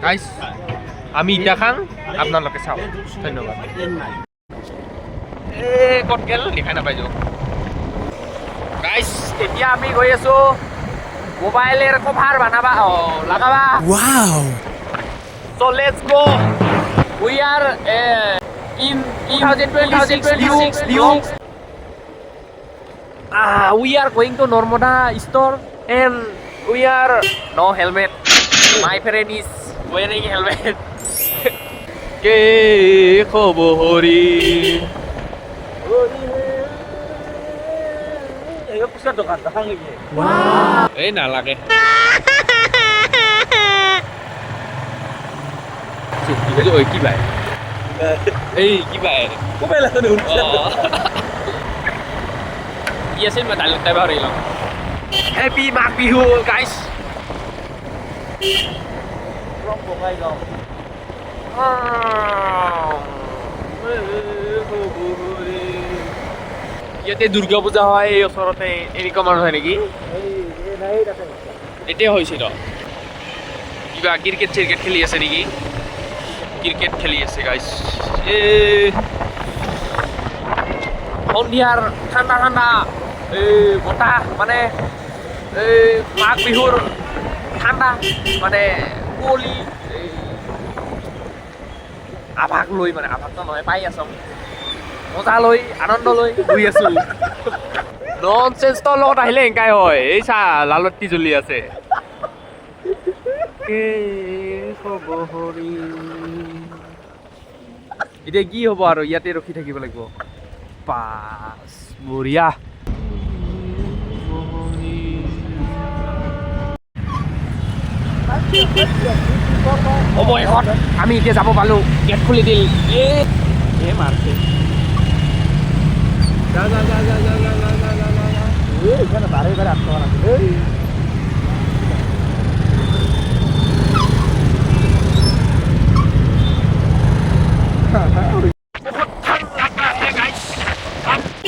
Guys আমি ইটা খাং আপোনালোকে চাওক ধন্যবাদ ক'ত গেল দেখাই নাপাই যাওক গাইস এতিয়া আমি গৈ আছো মোবাইলের কভার বানাবা লাগাবা wow so let's go we are in 2026 new we are going to Narmada store and we are no helmet my friend is wearing helmet ke khobori এই পুষ্কার দোকান দেখাং লাগি ওয়াও এই না লাগে ওই কি ভাই এই কি ভাই মোবাইল আছে নুন iya sih medal tay baru hilang happy mag bihu guys rong bongai dong ইয়াতে দুর্গা পূজা হয় এই ওচৰতে এনেকুৱা মানুহ হয় নেকি এতিয়া হৈছিল কিবা ক্ৰিকেট খেলি আছে নেকি ক্ৰিকেট খেলি আছে গাইস সন্ধিয়াৰ ঠাণ্ডা ঠাণ্ডা বতাহ মানে মাঘ বিহুৰ ঠাণ্ডা মানে কুঁৱলী আভাস লৈ মানে আভাসটো নহয় পাই আছো মজা লৈ আনন্দ লৈ শুই আছো ননচেন্সৰ লগত আহিলে এনেকাই হয় এই চা লালতি জ্বলি আছে এতিয়া কি হ'ব আৰু ইয়াতে ৰখি থাকিব লাগিব পাঁচ বঢ়িয়া সময়ত আমি এতিয়া যাব পালো গেট খুলি দিল মাৰছে বাৰে বাৰে আঠকা নাছিল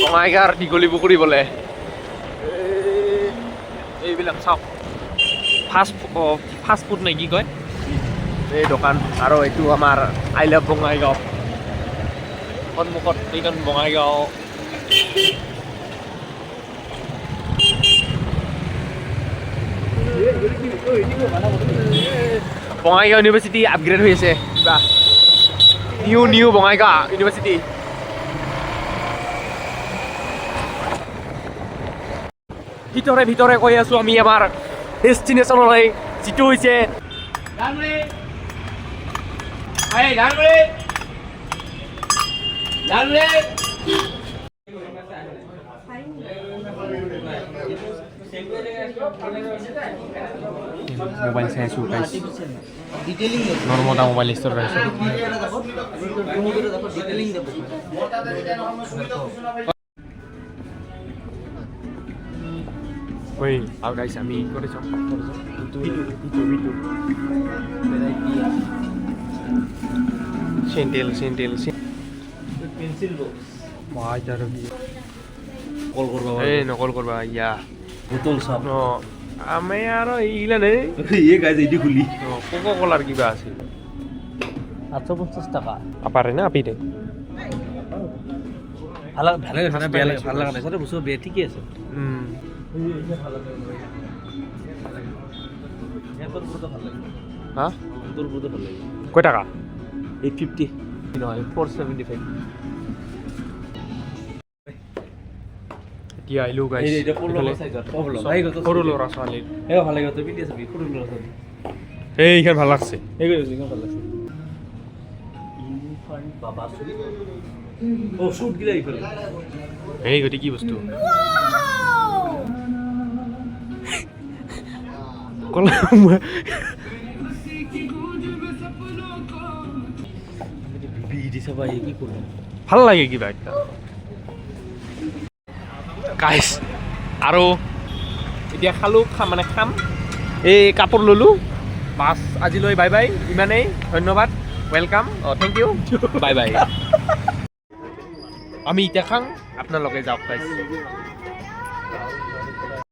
বঙাইগাঁৱৰ দীঘলী পুখুৰী বোলে এইবিলাক চাওক ফাষ্ট ফুড নে কি কয় এই দোকান আৰু এইটো আমাৰ আই লাভ বঙাইগাঁও সন্মুখত এইখন বঙাইগাঁও বঙাইগাঁও ইউনিভাৰ্চিটি আপগ্ৰেড হৈ আছে কিবা নিউ বঙাইগাঁও ইউনিভাৰ্চিটি ভিতৰে ভিতৰে কৈ আছো আমি আমাৰ ডেষ্টিনেশ্যনলৈ যিটো হৈছে মোবাইল চাই আছো নৰ্মদা মোবাইল ষ্ট'ৰ আছে Woi, aku guys, kami ikut deh, itu. Sentil. Pensil box. Wah, jauh lagi. Call korba. No call korba, ya. Betul sab. No, ame aro ilan nih. Iya guys, ini kuli. No, Coca-Cola lagi bahas. 850 টাকা। Apa rena api deh? ভালো খানা বেয়া লাগে ভালো লাগা নাই সাথে বস্তু বেয়া ঠিকই আছে হ্যাঁ তোর বুঝতে ভালো লাগে কয় টাকা 850 নয় 475 কি আইলো গাইস এইটা পড়লো সাইজত পড়লো ভাই কত সরু লরা সালি এ ভালো লাগে তো ভিডিও আছে সরু লরা সালি এইখান ভালো লাগছে এইখান ভালো লাগছে ইনফান্ট বাবা ও শুট গিলাই ফেলে এই গটি কি বস্তু কলা বিবি সবাই কি করবে ভালো লাগে কিবা একটা গাইস আৰু এতিয়া খালো মানে খাম এই কাপোৰ ললো বাস আজিলৈ বাই বাই ইমানেই ধন্যবাদ welcome thank you bye bye আমি এতিয়া খাং আপোনালোকে যাওক গাইস